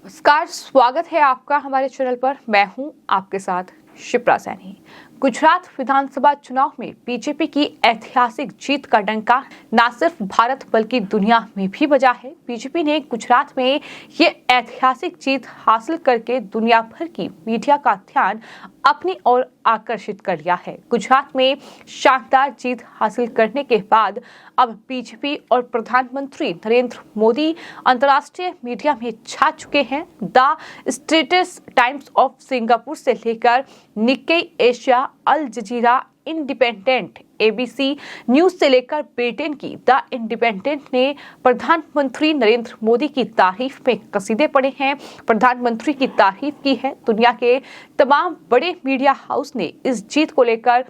नमस्कार, स्वागत है आपका हमारे चैनल पर। मैं हूं आपके साथ शिप्रा सैनी। गुजरात विधानसभा चुनाव में बीजेपी की ऐतिहासिक जीत का डंका न सिर्फ भारत बल्कि दुनिया में भी बजा है। बीजेपी ने गुजरात में ये ऐतिहासिक जीत हासिल करके दुनिया भर की मीडिया का ध्यान अपनी ओर आकर्षित कर लिया है। गुजरात में शानदार जीत हासिल करने के बाद अब बीजेपी और प्रधानमंत्री नरेंद्र मोदी अंतर्राष्ट्रीय मीडिया में छा चुके हैं। The states times of Singapore से लेकर निक्केई एशिया, अल जजीरा, इंडिपेंडेंट, एबीसी न्यूज से लेकर ब्रिटेन की द इंडिपेंडेंट ने प्रधानमंत्री नरेंद्र मोदी की तारीफ में कसीदे पढ़े हैं। प्रधानमंत्री की तारीफ की है। दुनिया के तमाम बड़े मीडिया हाउस ने इस जीत को लेकर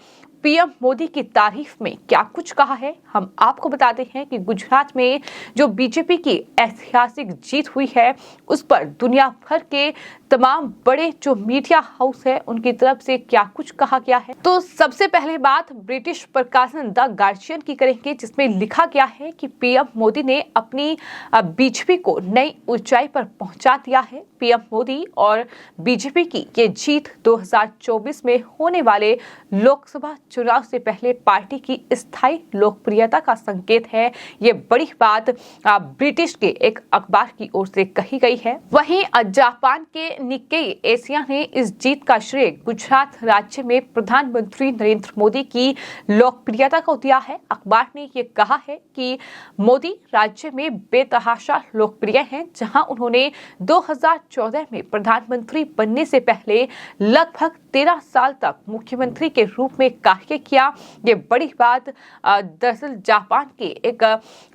पीएम मोदी की तारीफ में क्या कुछ कहा है, हम आपको बताते हैं कि गुजरात में जो बीजेपी की ऐतिहासिक जीत हुई है उस पर दुनिया भर के तमाम बड़े जो मीडिया हाउस है उनकी तरफ से क्या कुछ कहा गया है। तो सबसे पहले बात ब्रिटिश प्रकाशन द गार्जियन की करेंगे, जिसमें लिखा गया है कि पीएम मोदी ने अपनी बीजेपी को नई ऊंचाई पर पहुंचा दिया है। पीएम मोदी और बीजेपी की ये जीत 2024 में होने वाले लोकसभा चुनाव से पहले पार्टी की स्थायी लोकप्रियता का संकेत है। ये बड़ी बात ब्रिटिश के एक अखबार की ओर से कही गई है। वहीं जापान के निक्केई एशिया ने इस जीत का श्रेय गुजरात राज्य में प्रधानमंत्री नरेंद्र मोदी की लोकप्रियता को दिया है। अखबार ने ये कहा है कि मोदी राज्य में बेतहाशा लोकप्रिय हैं, जहां उन्होंने 2014 में प्रधानमंत्री बनने से पहले लगभग 13 साल तक मुख्यमंत्री के रूप में कार्य किया। ये बड़ी बात दरअसल जापान के एक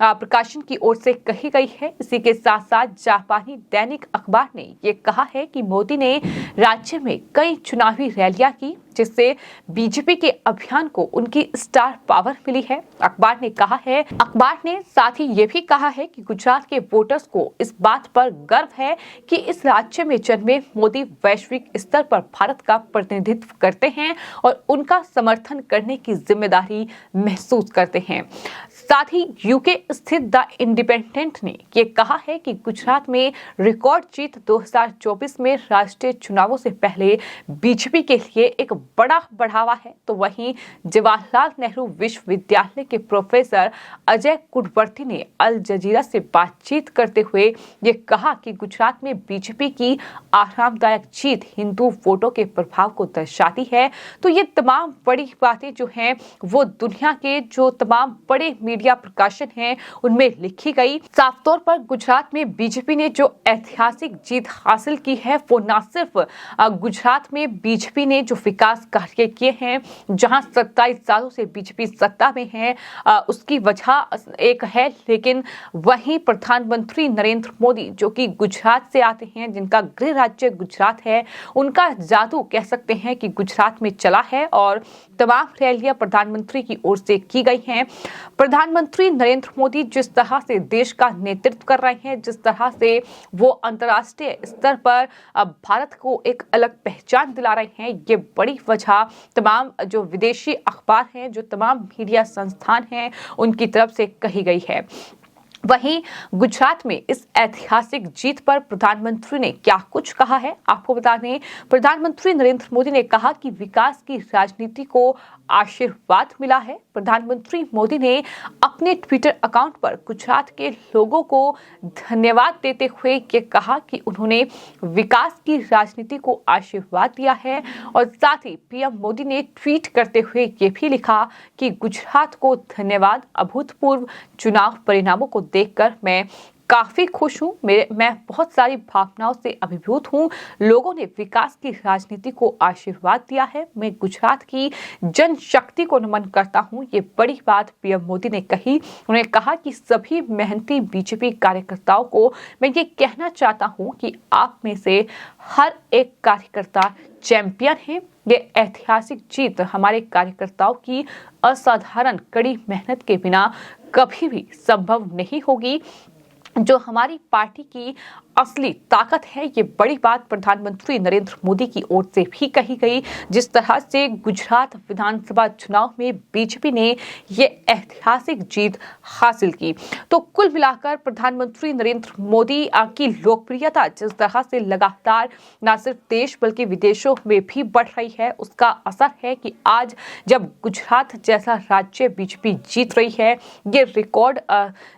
प्रकाशन की ओर से कही गई है। इसी के साथ साथ जापानी दैनिक अखबार ने ये कहा है कि मोदी ने राज्य में कई चुनावी रैलियां की, जिससे बीजेपी के अभियान को उनकी स्टार पावर मिली है। अखबार ने साथ ही ये भी कहा है कि गुजरात के वोटर्स को इस बात पर गर्व है कि इस राज्य में जन्मे मोदी वैश्विक स्तर पर भारत का प्रतिनिधित्व करते हैं और उनका समर्थन करने की जिम्मेदारी महसूस करते हैं। साथ ही यूके स्थित द इंडिपेंडेंट ने ये कहा है कि गुजरात में रिकॉर्ड जीत 2024 में राष्ट्रीय चुनावों से पहले बीजेपी के लिए एक बड़ा बढ़ावा है। तो वहीं जवाहरलाल नेहरू विश्वविद्यालय के प्रोफेसर अजय कुटवर्ती ने अल जजीरा से बातचीत करते हुए ये कहा कि गुजरात में बीजेपी की आरामदायक जीत हिंदू वोटों के प्रभाव को दर्शाती है। तो ये तमाम बड़ी बातें जो हैं वो दुनिया के जो तमाम बड़े मीडिया प्रकाशन हैं उनमें लिखी गई। साफ तौर पर गुजरात में बीजेपी ने जो ऐतिहासिक जीत हासिल की है वो न सिर्फ गुजरात में बीजेपी ने जो विकास कार्य किए हैं, जहां 27 सालों से बीजेपी सत्ता में है, उसकी वजह एक है, लेकिन वहीं प्रधानमंत्री नरेंद्र मोदी जो कि गुजरात से आते हैं, जिनका गृह राज्य गुजरात है, उनका जादू कह सकते हैं कि गुजरात में चला है और तमाम रैलियां प्रधानमंत्री की ओर से की गई हैं। प्रधानमंत्री नरेंद्र मोदी जिस तरह से देश का नेतृत्व कर रहे हैं, जिस तरह से वो अंतर्राष्ट्रीय स्तर पर भारत को एक अलग पहचान दिला रहे हैं, ये बड़ी वजह तमाम जो विदेशी अखबार हैं, जो तमाम मीडिया संस्थान हैं, उनकी तरफ से कही गई है। वहीं गुजरात में इस ऐतिहासिक जीत पर प्रधानमंत्री ने क्या कुछ कहा है, आपको बता दें। प्रधानमंत्री नरेंद्र मोदी ने कहा कि विकास की राजनीति को आशीर्वाद मिला है। प्रधानमंत्री मोदी ने अपने ट्विटर अकाउंट पर गुजरात के लोगों को धन्यवाद देते हुए ये कहा कि उन्होंने विकास की राजनीति को आशीर्वाद दिया है। और साथ ही पीएम मोदी ने ट्वीट करते हुए ये भी लिखा कि गुजरात को धन्यवाद, अभूतपूर्व चुनाव परिणामों को देखकर मैं काफी खुश हूँ। मैं बहुत सारी भावनाओं से अभिभूत हूँ। लोगों ने विकास की राजनीति को आशीर्वाद दिया है। मैं गुजरात की जनशक्ति को नमन करता हूँ। ये बड़ी बात पीएम मोदी ने कही। उन्होंने कहा कि सभी मेहनती बीजेपी कार्यकर्ताओं को मैं ये कहना चाहता हूँ कि आप में से हर एक कार्यकर्ता चैंपियन है। ये ऐतिहासिक जीत हमारे कार्यकर्ताओं की असाधारण कड़ी मेहनत के बिना कभी भी संभव नहीं होगी। जो हमारी पार्टी की असली ताकत है। ये बड़ी बात प्रधानमंत्री नरेंद्र मोदी की ओर से भी कही गई। जिस तरह से गुजरात विधानसभा चुनाव में बीजेपी ने ये ऐतिहासिक जीत हासिल की, तो कुल मिलाकर प्रधानमंत्री नरेंद्र मोदी की लोकप्रियता जिस तरह से लगातार न सिर्फ देश बल्कि विदेशों में भी बढ़ रही है, उसका असर है कि आज जब गुजरात जैसा राज्य बीजेपी जीत रही है, ये रिकॉर्ड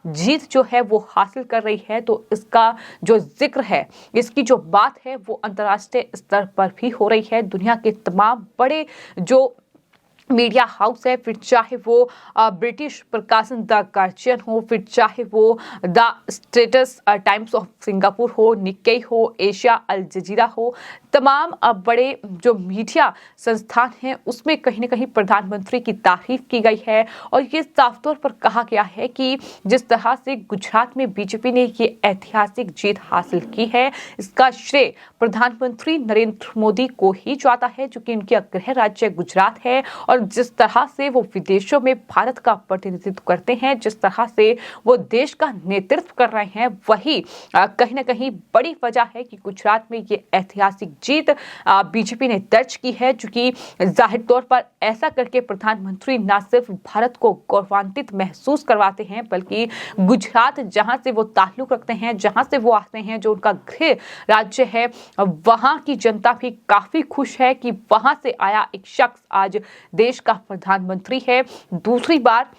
जीत जो है वो हासिल कर रही है, तो इसका जो जिक्र है, इसकी जो बात है वो अंतर्राष्ट्रीय स्तर पर भी हो रही है। दुनिया के तमाम बड़े जो मीडिया हाउस है, फिर चाहे वो ब्रिटिश प्रकाशन द गार्जियन हो, फिर चाहे वो the status times of Singapore हो, निक्केई हो, एशिया अल जजीरा हो, तमाम बड़े जो मीडिया संस्थान हैं उसमें कहीं ना कहीं प्रधानमंत्री की तारीफ की गई है। और ये साफ तौर पर कहा गया है कि जिस तरह से गुजरात में बीजेपी ने ये ऐतिहासिक जीत हासिल की है, इसका श्रेय प्रधानमंत्री नरेंद्र मोदी को ही जाता है, जो कि उनके गृह राज्य गुजरात है। और जिस तरह से वो विदेशों में भारत का प्रतिनिधित्व करते हैं, जिस तरह से वो देश का नेतृत्व कर रहे हैं, वही कहीं ना कहीं बड़ी वजह है कि गुजरात में ये ऐतिहासिक जीत बीजेपी ने दर्ज की है, जो कि जाहिर तौर पर ऐसा करके प्रधानमंत्री न सिर्फ भारत को गौरवान्वित महसूस करवाते हैं, बल्कि गुजरात जहां से वो ताल्लुक रखते हैं, जहां से वो आते हैं, जो उनका गृह राज्य है, वहां की जनता भी काफी खुश है कि वहां से आया एक शख्स आज देश का प्रधानमंत्री है, दूसरी बार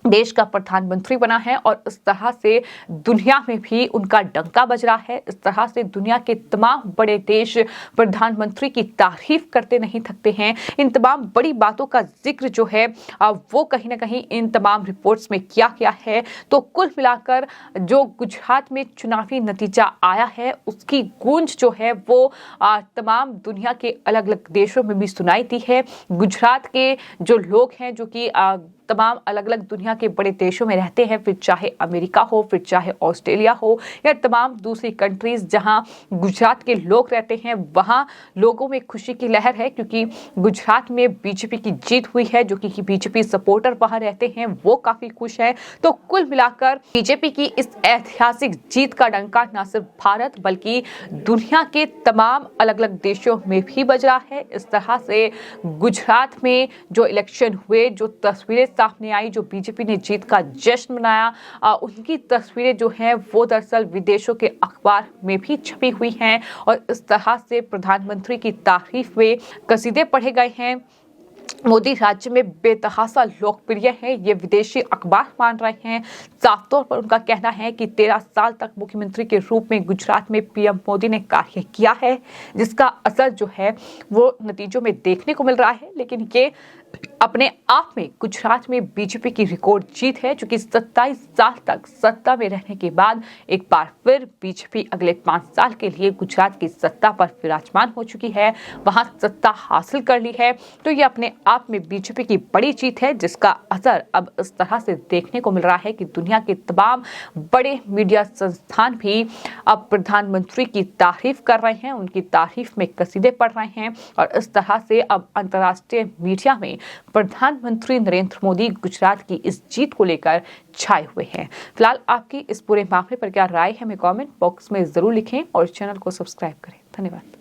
देश का प्रधानमंत्री बना है। और इस तरह से दुनिया में भी उनका डंका बज रहा है। इस तरह से दुनिया के तमाम बड़े देश प्रधानमंत्री की तारीफ करते नहीं थकते हैं। इन तमाम बड़ी बातों का जिक्र जो है वो कहीं ना कहीं इन तमाम रिपोर्ट्स में किया गया है। तो कुल मिलाकर जो गुजरात में चुनावी नतीजा आया है, उसकी गूंज जो है वो तमाम दुनिया के अलग अलग देशों में भी सुनाई दी है। गुजरात के जो लोग हैं, जो कि तमाम अलग अलग दुनिया के बड़े देशों में रहते हैं, फिर चाहे अमेरिका हो, फिर चाहे ऑस्ट्रेलिया हो, या तमाम दूसरी कंट्रीज जहां गुजरात के लोग रहते हैं, वहां लोगों में खुशी की लहर है, क्योंकि गुजरात में बीजेपी की जीत हुई है। जो कि बीजेपी सपोर्टर वहां रहते हैं, वो काफी खुश है। तो कुल मिलाकर बीजेपी की इस ऐतिहासिक जीत का डंका न सिर्फ भारत बल्कि दुनिया के तमाम अलग अलग देशों में भी बज रहा है। इस तरह से गुजरात में जो इलेक्शन हुए, जो तस्वीरें सामने आई, जो बीजेपी ने जीत का जश्न मनाया, उनकी तस्वीरें जो हैं वो दरअसल विदेशों के अखबार में भी छपी हुई हैं। और इस तरह से प्रधानमंत्री की तारीफ में कसीदे पढ़े गए हैं। मोदी राज्य में बेतहासा लोकप्रिय है, ये विदेशी अखबार मान रहे हैं। साफ तौर पर उनका कहना है कि 13 साल तक मुख्यमंत्री के रूप में गुजरात में पीएम मोदी ने कार्य किया है, जिसका असर जो है वो नतीजों में देखने को मिल रहा है। लेकिन ये अपने आप में गुजरात में बीजेपी की रिकॉर्ड जीत है, जो कि 27 साल तक सत्ता में रहने के बाद एक बार फिर बीजेपी अगले 5 साल के लिए गुजरात की सत्ता पर विराजमान हो चुकी है, वहां सत्ता हासिल कर ली है। तो ये अपने आप में बीजेपी की बड़ी जीत है, जिसका असर अब इस तरह से देखने को मिल रहा है कि दुनिया के तमाम बड़े मीडिया संस्थान भी अब प्रधानमंत्री की तारीफ कर रहे हैं, उनकी तारीफ में कसीदे पढ़ रहे हैं। और इस तरह से अब अंतर्राष्ट्रीय मीडिया में प्रधानमंत्री नरेंद्र मोदी गुजरात की इस जीत को लेकर छाए हुए हैं। फिलहाल आपकी इस पूरे मामले पर क्या राय है, हमें कमेंट बॉक्स में जरूर लिखें और चैनल को सब्सक्राइब करें। धन्यवाद।